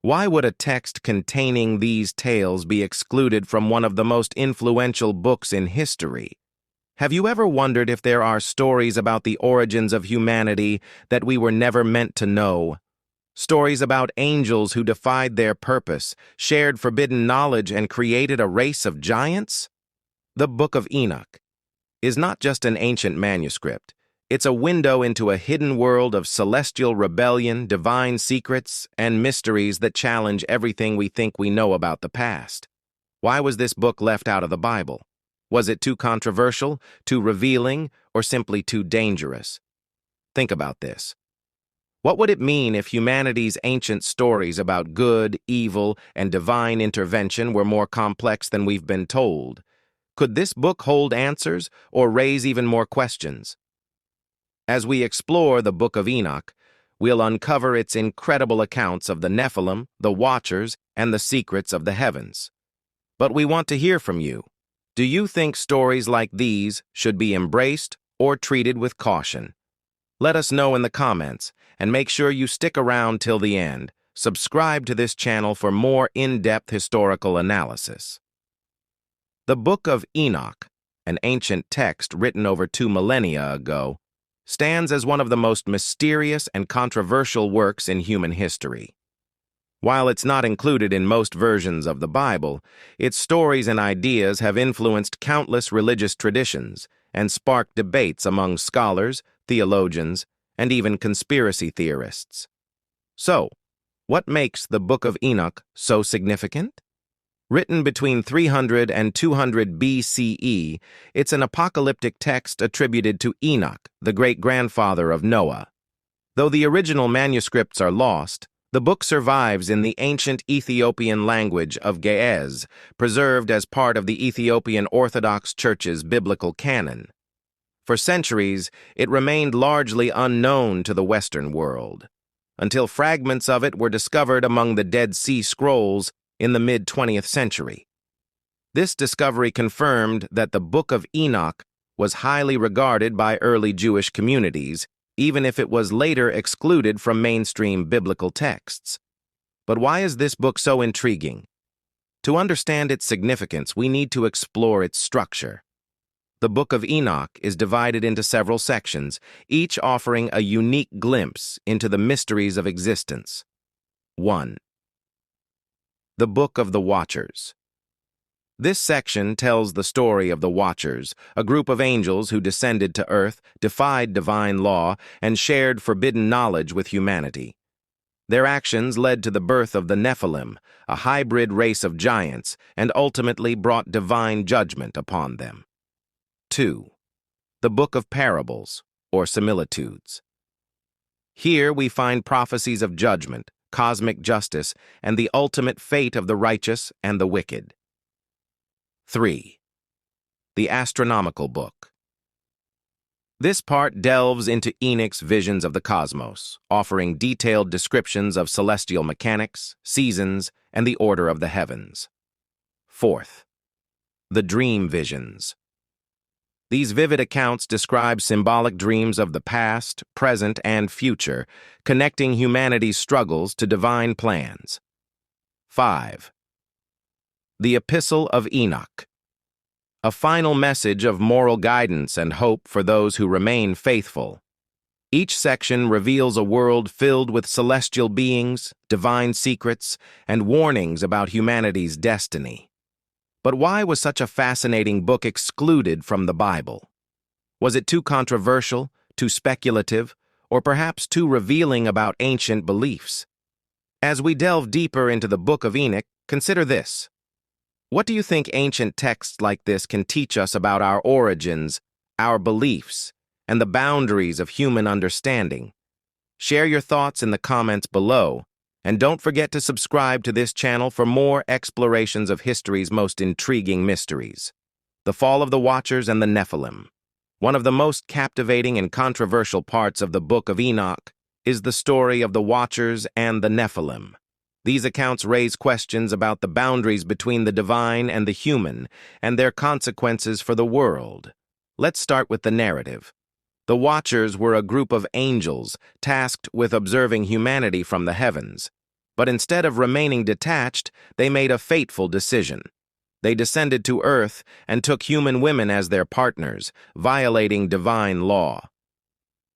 Why would a text containing these tales be excluded from one of the most influential books in history? Have you ever wondered if there are stories about the origins of humanity that we were never meant to know? Stories about angels who defied their purpose, shared forbidden knowledge, and created a race of giants? The Book of Enoch is not just an ancient manuscript. It's a window into a hidden world of celestial rebellion, divine secrets, and mysteries that challenge everything we think we know about the past. Why was this book left out of the Bible? Was it too controversial, too revealing, or simply too dangerous? Think about this. What would it mean if humanity's ancient stories about good, evil, and divine intervention were more complex than we've been told? Could this book hold answers or raise even more questions? As we explore the Book of Enoch, we'll uncover its incredible accounts of the Nephilim, the Watchers, and the secrets of the heavens. But we want to hear from you. Do you think stories like these should be embraced or treated with caution? Let us know in the comments, and make sure you stick around till the end. Subscribe to this channel for more in-depth historical analysis. The Book of Enoch, an ancient text written over 2 millennia ago, stands as one of the most mysterious and controversial works in human history. While it's not included in most versions of the Bible, its stories and ideas have influenced countless religious traditions and sparked debates among scholars, theologians, and even conspiracy theorists. So, what makes the Book of Enoch so significant? Written between 300 and 200 BCE, it's an apocalyptic text attributed to Enoch, the great-grandfather of Noah. Though the original manuscripts are lost, the book survives in the ancient Ethiopian language of Ge'ez, preserved as part of the Ethiopian Orthodox Church's biblical canon. For centuries, it remained largely unknown to the Western world, until fragments of it were discovered among the Dead Sea Scrolls in the mid-20th century. This discovery confirmed that the Book of Enoch was highly regarded by early Jewish communities, even if it was later excluded from mainstream biblical texts. But why is this book so intriguing? To understand its significance, we need to explore its structure. The Book of Enoch is divided into several sections, each offering a unique glimpse into the mysteries of existence. 1. The Book of the Watchers. This section tells the story of the Watchers, a group of angels who descended to earth, defied divine law, and shared forbidden knowledge with humanity. Their actions led to the birth of the Nephilim, a hybrid race of giants, and ultimately brought divine judgment upon them. 2. The Book of Parables, or Similitudes. Here we find prophecies of judgment, cosmic justice, and the ultimate fate of the righteous and the wicked. 3. The Astronomical Book. This part delves into Enoch's visions of the cosmos, offering detailed descriptions of celestial mechanics, seasons, and the order of the heavens. 4th. The Dream Visions. These vivid accounts describe symbolic dreams of the past, present, and future, connecting humanity's struggles to divine plans. 5. The Epistle of Enoch. A final message of moral guidance and hope for those who remain faithful. Each section reveals a world filled with celestial beings, divine secrets, and warnings about humanity's destiny. But why was such a fascinating book excluded from the Bible? Was it too controversial, too speculative, or perhaps too revealing about ancient beliefs? As we delve deeper into the Book of Enoch, consider this. What do you think ancient texts like this can teach us about our origins, our beliefs, and the boundaries of human understanding? Share your thoughts in the comments below, and don't forget to subscribe to this channel for more explorations of history's most intriguing mysteries. The Fall of the Watchers and the Nephilim. One of the most captivating and controversial parts of the Book of Enoch is the story of the Watchers and the Nephilim. These accounts raise questions about the boundaries between the divine and the human, and their consequences for the world. Let's start with the narrative. The Watchers were a group of angels tasked with observing humanity from the heavens. But instead of remaining detached, they made a fateful decision. They descended to Earth and took human women as their partners, violating divine law.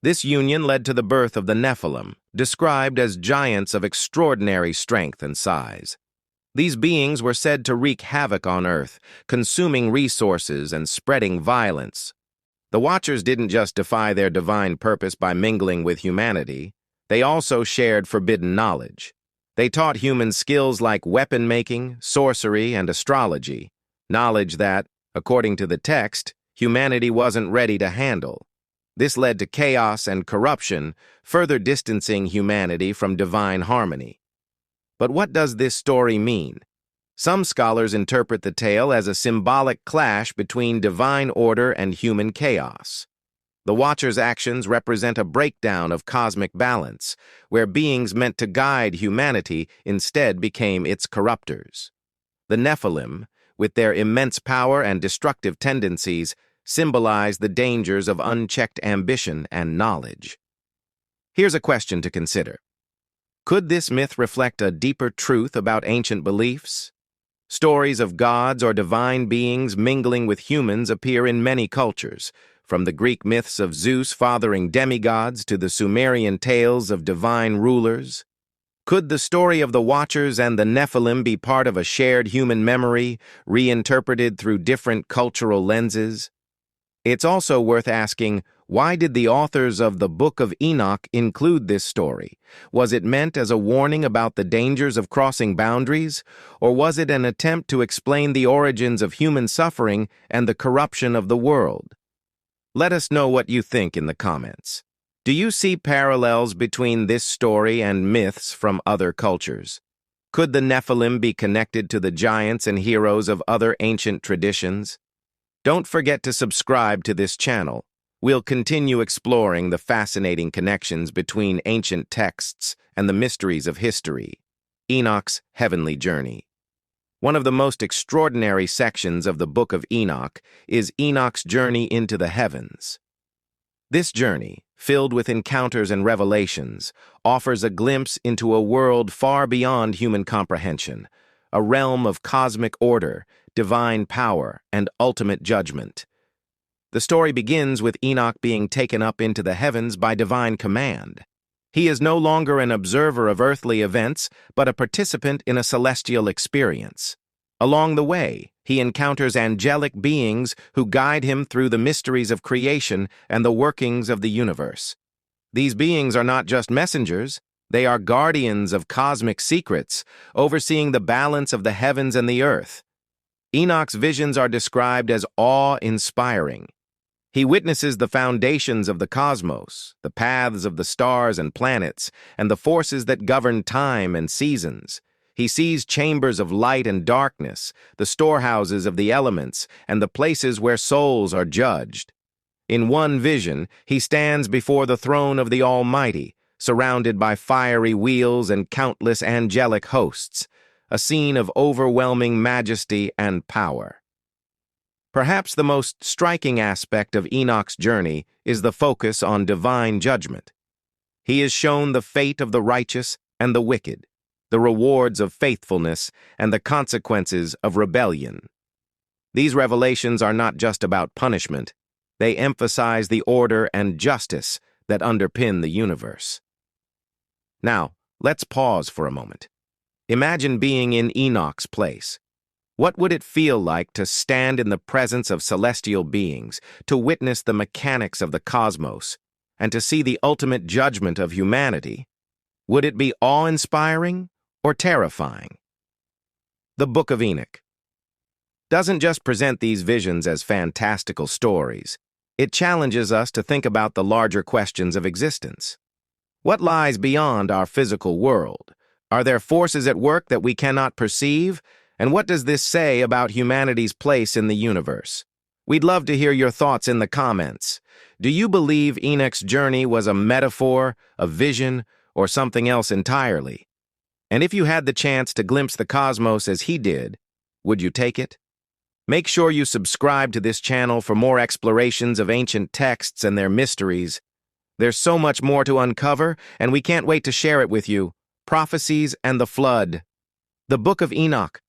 This union led to the birth of the Nephilim, described as giants of extraordinary strength and size. These beings were said to wreak havoc on Earth, consuming resources and spreading violence. The Watchers didn't just defy their divine purpose by mingling with humanity. They also shared forbidden knowledge. They taught humans skills like weapon-making, sorcery, and astrology, knowledge that, according to the text, humanity wasn't ready to handle. This led to chaos and corruption, further distancing humanity from divine harmony. But what does this story mean? Some scholars interpret the tale as a symbolic clash between divine order and human chaos. The Watchers' actions represent a breakdown of cosmic balance, where beings meant to guide humanity instead became its corruptors. The Nephilim, with their immense power and destructive tendencies, symbolize the dangers of unchecked ambition and knowledge. Here's a question to consider. Could this myth reflect a deeper truth about ancient beliefs? Stories of gods or divine beings mingling with humans appear in many cultures, from the Greek myths of Zeus fathering demigods to the Sumerian tales of divine rulers. Could the story of the Watchers and the Nephilim be part of a shared human memory, reinterpreted through different cultural lenses? It's also worth asking, why did the authors of the Book of Enoch include this story? Was it meant as a warning about the dangers of crossing boundaries, or was it an attempt to explain the origins of human suffering and the corruption of the world? Let us know what you think in the comments. Do you see parallels between this story and myths from other cultures? Could the Nephilim be connected to the giants and heroes of other ancient traditions? Don't forget to subscribe to this channel. We'll continue exploring the fascinating connections between ancient texts and the mysteries of history. Enoch's Heavenly Journey. One of the most extraordinary sections of the Book of Enoch is Enoch's journey into the heavens. This journey, filled with encounters and revelations, offers a glimpse into a world far beyond human comprehension, a realm of cosmic order, divine power, and ultimate judgment. The story begins with Enoch being taken up into the heavens by divine command. He is no longer an observer of earthly events, but a participant in a celestial experience. Along the way, he encounters angelic beings who guide him through the mysteries of creation and the workings of the universe. These beings are not just messengers, they are guardians of cosmic secrets, overseeing the balance of the heavens and the earth. Enoch's visions are described as awe-inspiring. He witnesses the foundations of the cosmos, the paths of the stars and planets, and the forces that govern time and seasons. He sees chambers of light and darkness, the storehouses of the elements, and the places where souls are judged. In one vision, he stands before the throne of the Almighty, surrounded by fiery wheels and countless angelic hosts, a scene of overwhelming majesty and power. Perhaps the most striking aspect of Enoch's journey is the focus on divine judgment. He is shown the fate of the righteous and the wicked, the rewards of faithfulness and the consequences of rebellion. These revelations are not just about punishment, they emphasize the order and justice that underpin the universe. Now, let's pause for a moment. Imagine being in Enoch's place. What would it feel like to stand in the presence of celestial beings, to witness the mechanics of the cosmos, and to see the ultimate judgment of humanity? Would it be awe-inspiring or terrifying? The Book of Enoch doesn't just present these visions as fantastical stories. It challenges us to think about the larger questions of existence. What lies beyond our physical world? Are there forces at work that we cannot perceive? And what does this say about humanity's place in the universe? We'd love to hear your thoughts in the comments. Do you believe Enoch's journey was a metaphor, a vision, or something else entirely? And if you had the chance to glimpse the cosmos as he did, would you take it? Make sure you subscribe to this channel for more explorations of ancient texts and their mysteries. There's so much more to uncover, and we can't wait to share it with you. Prophecies and the Flood. The Book of Enoch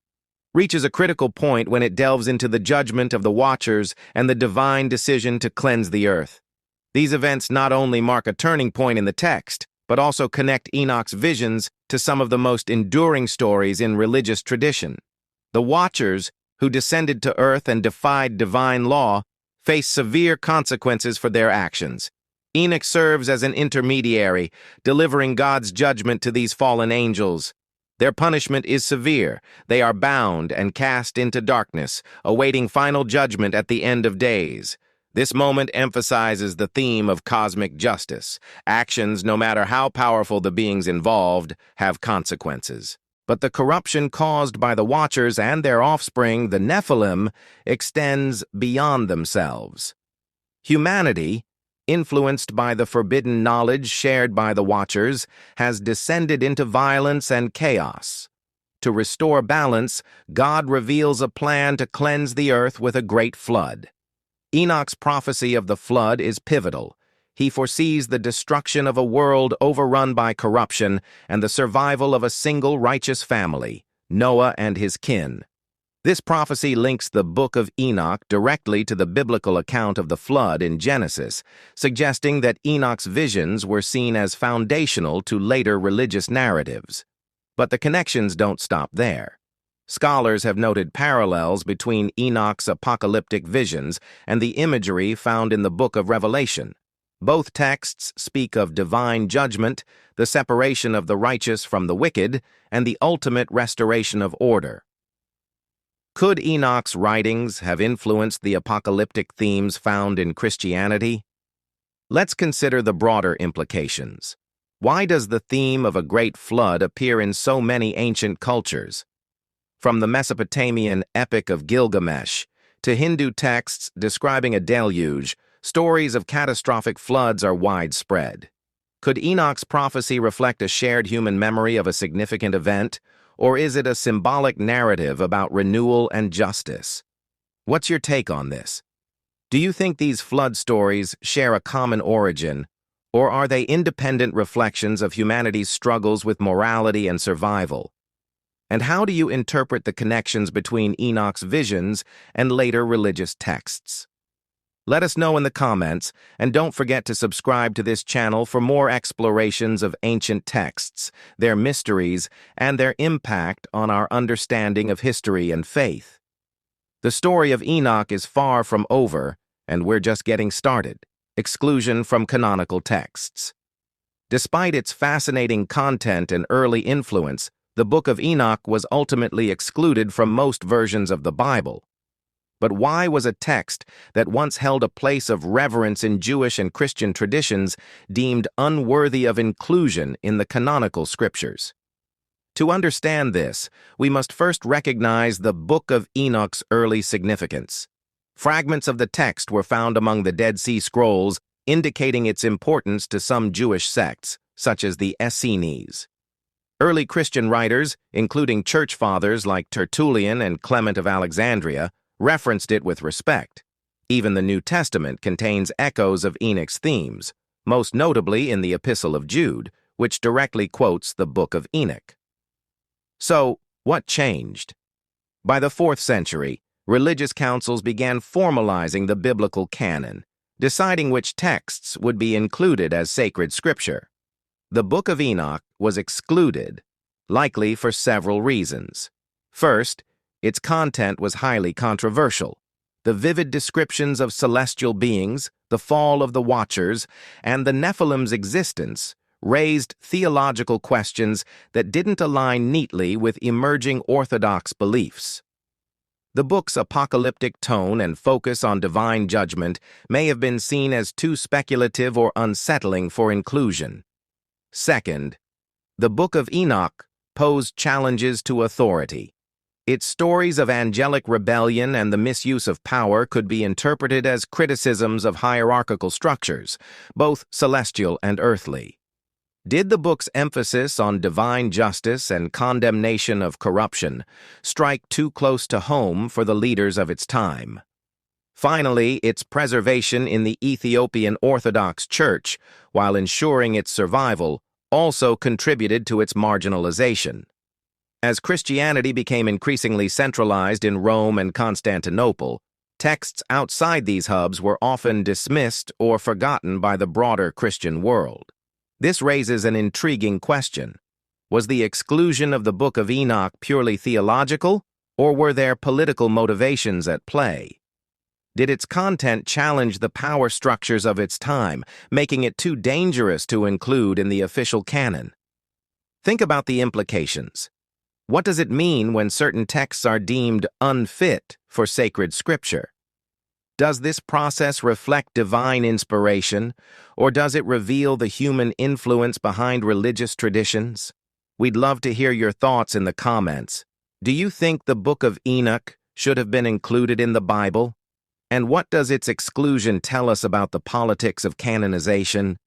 reaches a critical point when it delves into the judgment of the Watchers and the divine decision to cleanse the earth. These events not only mark a turning point in the text, but also connect Enoch's visions to some of the most enduring stories in religious tradition. The Watchers, who descended to earth and defied divine law, face severe consequences for their actions. Enoch serves as an intermediary, delivering God's judgment to these fallen angels. Their punishment is severe. They are bound and cast into darkness, awaiting final judgment at the end of days. This moment emphasizes the theme of cosmic justice. Actions, no matter how powerful the beings involved, have consequences. But the corruption caused by the Watchers and their offspring, the Nephilim, extends beyond themselves. Humanity, influenced by the forbidden knowledge shared by the Watchers, has descended into violence and chaos. To restore balance, God reveals a plan to cleanse the earth with a great flood. Enoch's prophecy of the flood is pivotal. He foresees the destruction of a world overrun by corruption and the survival of a single righteous family, Noah and his kin. This prophecy links the Book of Enoch directly to the biblical account of the flood in Genesis, suggesting that Enoch's visions were seen as foundational to later religious narratives. But the connections don't stop there. Scholars have noted parallels between Enoch's apocalyptic visions and the imagery found in the Book of Revelation. Both texts speak of divine judgment, the separation of the righteous from the wicked, and the ultimate restoration of order. Could Enoch's writings have influenced the apocalyptic themes found in Christianity? Let's consider the broader implications. Why does the theme of a great flood appear in so many ancient cultures? From the Mesopotamian Epic of Gilgamesh to Hindu texts describing a deluge, stories of catastrophic floods are widespread. Could Enoch's prophecy reflect a shared human memory of a significant event, or is it a symbolic narrative about renewal and justice? What's your take on this? Do you think these flood stories share a common origin, or are they independent reflections of humanity's struggles with morality and survival? And how do you interpret the connections between Enoch's visions and later religious texts? Let us know in the comments, and don't forget to subscribe to this channel for more explorations of ancient texts, their mysteries, and their impact on our understanding of history and faith. The story of Enoch is far from over, and we're just getting started. Exclusion from canonical texts. Despite its fascinating content and early influence, the Book of Enoch was ultimately excluded from most versions of the Bible. But why was a text that once held a place of reverence in Jewish and Christian traditions deemed unworthy of inclusion in the canonical scriptures? To understand this, we must first recognize the Book of Enoch's early significance. Fragments of the text were found among the Dead Sea Scrolls, indicating its importance to some Jewish sects, such as the Essenes. Early Christian writers, including church fathers like Tertullian and Clement of Alexandria, referenced it with respect. Even the New Testament contains echoes of Enoch's themes, most notably in the Epistle of Jude, which directly quotes the Book of Enoch. So, what changed? By the 4th century, religious councils began formalizing the biblical canon, deciding which texts would be included as sacred scripture. The Book of Enoch was excluded, likely for several reasons. First, its content was highly controversial. The vivid descriptions of celestial beings, the fall of the Watchers, and the Nephilim's existence raised theological questions that didn't align neatly with emerging orthodox beliefs. The book's apocalyptic tone and focus on divine judgment may have been seen as too speculative or unsettling for inclusion. Second, the Book of Enoch posed challenges to authority. Its stories of angelic rebellion and the misuse of power could be interpreted as criticisms of hierarchical structures, both celestial and earthly. Did the book's emphasis on divine justice and condemnation of corruption strike too close to home for the leaders of its time? Finally, its preservation in the Ethiopian Orthodox Church, while ensuring its survival, also contributed to its marginalization. As Christianity became increasingly centralized in Rome and Constantinople, texts outside these hubs were often dismissed or forgotten by the broader Christian world. This raises an intriguing question. Was the exclusion of the Book of Enoch purely theological, or were there political motivations at play? Did its content challenge the power structures of its time, making it too dangerous to include in the official canon? Think about the implications. What does it mean when certain texts are deemed unfit for sacred scripture? Does this process reflect divine inspiration, or does it reveal the human influence behind religious traditions? We'd love to hear your thoughts in the comments. Do you think the Book of Enoch should have been included in the Bible? And what does its exclusion tell us about the politics of canonization?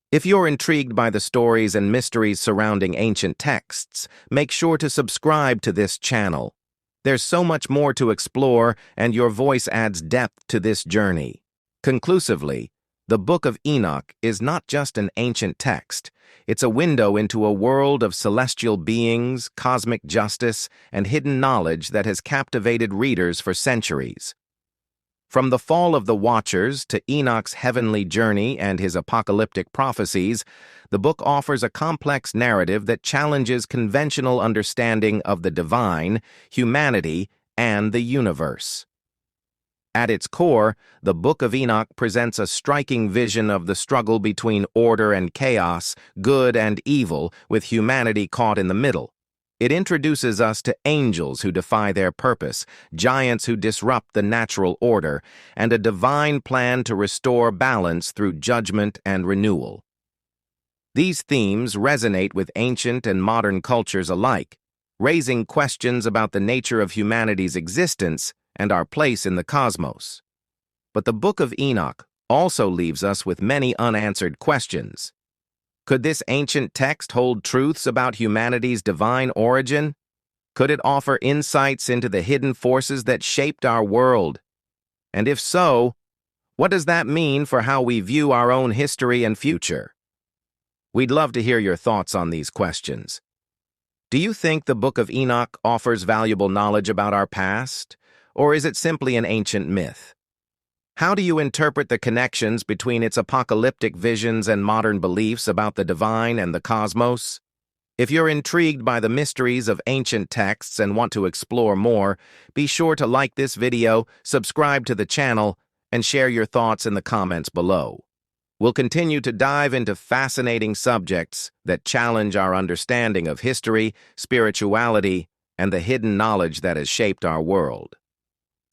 If you're intrigued by the stories and mysteries surrounding ancient texts, make sure to subscribe to this channel. There's so much more to explore, and your voice adds depth to this journey. Conclusively, the Book of Enoch is not just an ancient text. It's a window into a world of celestial beings, cosmic justice, and hidden knowledge that has captivated readers for centuries. From the fall of the Watchers to Enoch's heavenly journey and his apocalyptic prophecies, the book offers a complex narrative that challenges conventional understanding of the divine, humanity, and the universe. At its core, the Book of Enoch presents a striking vision of the struggle between order and chaos, good and evil, with humanity caught in the middle. It introduces us to angels who defy their purpose, giants who disrupt the natural order, and a divine plan to restore balance through judgment and renewal. These themes resonate with ancient and modern cultures alike, raising questions about the nature of humanity's existence and our place in the cosmos. But the Book of Enoch also leaves us with many unanswered questions. Could this ancient text hold truths about humanity's divine origin? Could it offer insights into the hidden forces that shaped our world? And if so, what does that mean for how we view our own history and future? We'd love to hear your thoughts on these questions. Do you think the Book of Enoch offers valuable knowledge about our past, or is it simply an ancient myth? How do you interpret the connections between its apocalyptic visions and modern beliefs about the divine and the cosmos? If you're intrigued by the mysteries of ancient texts and want to explore more, be sure to like this video, subscribe to the channel, and share your thoughts in the comments below. We'll continue to dive into fascinating subjects that challenge our understanding of history, spirituality, and the hidden knowledge that has shaped our world.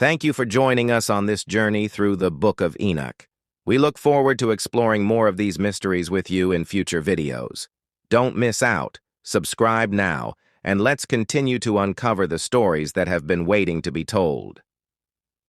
Thank you for joining us on this journey through the Book of Enoch. We look forward to exploring more of these mysteries with you in future videos. Don't miss out, subscribe now, and let's continue to uncover the stories that have been waiting to be told.